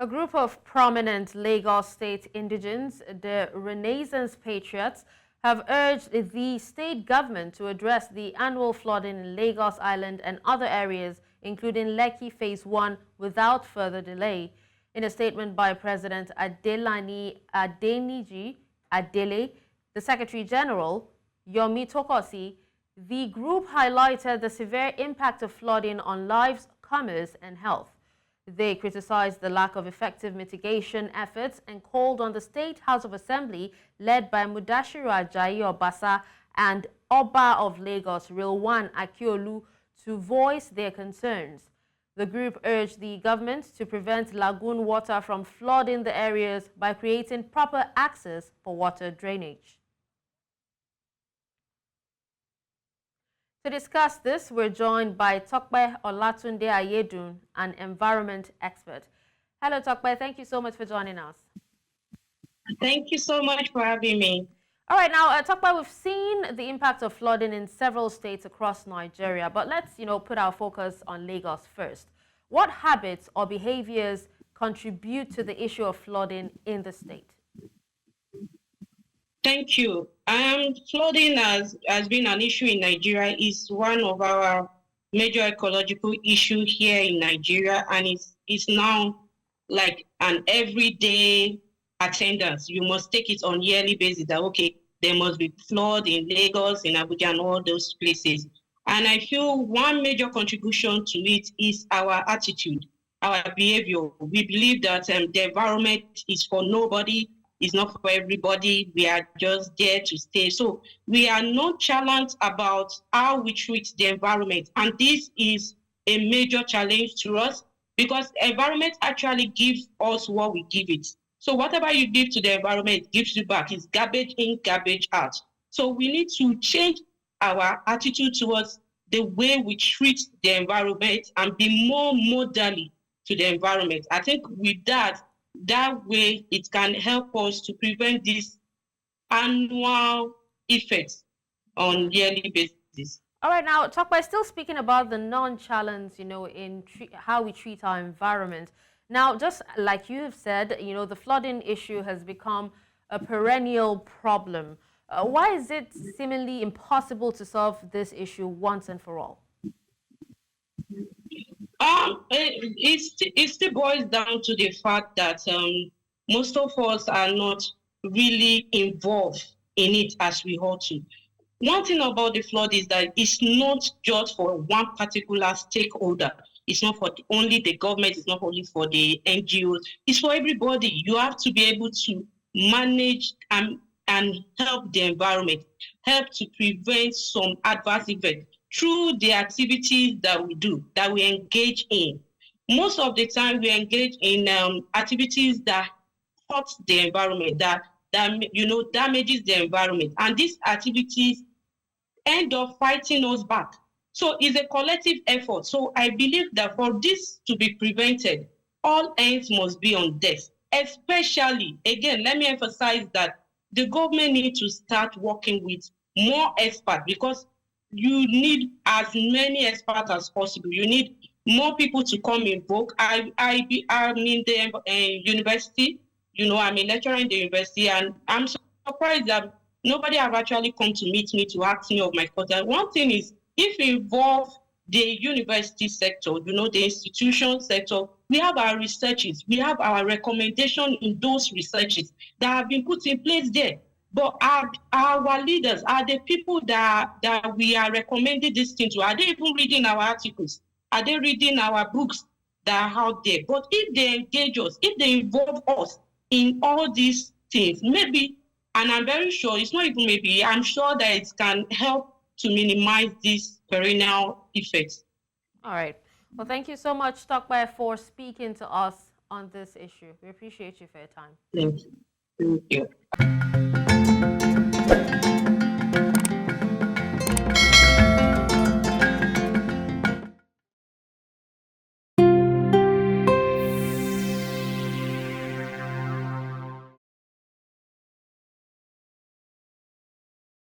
A group of prominent Lagos state indigenes, the Renaissance Patriots, have urged the state government to address the annual flooding in Lagos Island and other areas, including Lekki Phase 1, without further delay. In a statement by President Adelani Adeniji-Adele, the Secretary General, Yomi Tokosi, the group highlighted the severe impact of flooding on lives, commerce and health. They criticized the lack of effective mitigation efforts and called on the State House of Assembly, led by Mudashiru Ajayi Obasa and Oba of Lagos, Rilwan Akiolu, to voice their concerns. The group urged the government to prevent lagoon water from flooding the areas by creating proper access for water drainage. To discuss this, we're joined by Tope Olatunde-Aiyedun, an environment expert. Hello, Tope. Thank you so much for joining us. Thank you so much for having me. All right, now, Tope, we've seen the impact of flooding in several states across Nigeria, but let's, put our focus on Lagos first. What habits or behaviors contribute to the issue of flooding in the state? Thank you. Flooding has been an issue in Nigeria. It's one of our major ecological issues here in Nigeria, and it's now like an everyday attendance. You must take it on yearly basis that, okay, there must be flood in Lagos, in Abuja, and all those places. And I feel one major contribution to it is our attitude, our behavior. We believe that the environment is for nobody. It's not for everybody. We are just there to stay. So we are nonchalant about how we treat the environment. And this is a major challenge to us because the environment actually gives us what we give it. So whatever you give to the environment, it gives you back. It's garbage in, garbage out. So we need to change our attitude towards the way we treat the environment and be more motherly to the environment. I think with that way, it can help us to prevent these annual effects on yearly basis. All right, now, Tope, still speaking about the nonchalance, in how we treat our environment. Now, just like you have said, the flooding issue has become a perennial problem. Why is it seemingly impossible to solve this issue once and for all? It still boils down to the fact that most of us are not really involved in it as we ought to. One thing about the flood is that it's not just for one particular stakeholder. It's not for only the government. It's not only for the NGOs. It's for everybody. You have to be able to manage and help the environment, help to prevent some adverse events through the activities that we do, that we engage in. Most of the time, we engage in activities that hurt the environment, that damages the environment, and these activities end up fighting us back. So it's a collective effort. So I believe that for this to be prevented, all hands must be on deck. Especially, again, let me emphasize that the government needs to start working with more experts because you need as many experts as possible. You need more people to come involved. I'm in the university, I'm a lecturer in the university, and I'm surprised that nobody have actually come to meet me to ask me of my content. One thing is, if we involve the university sector, the institution sector, we have our researches, we have our recommendation in those researches that have been put in place there. But our leaders are the people that we are recommending this thing to. Are they even reading our articles? Are they reading our books that are out there? But if they engage us, if they involve us in all these things, maybe, and I'm very sure, it's not even maybe, I'm sure that it can help to minimize these perennial effects. All right. Well, thank you so much, Tope, for speaking to us on this issue. We appreciate you for your time. Thank you. Thank you.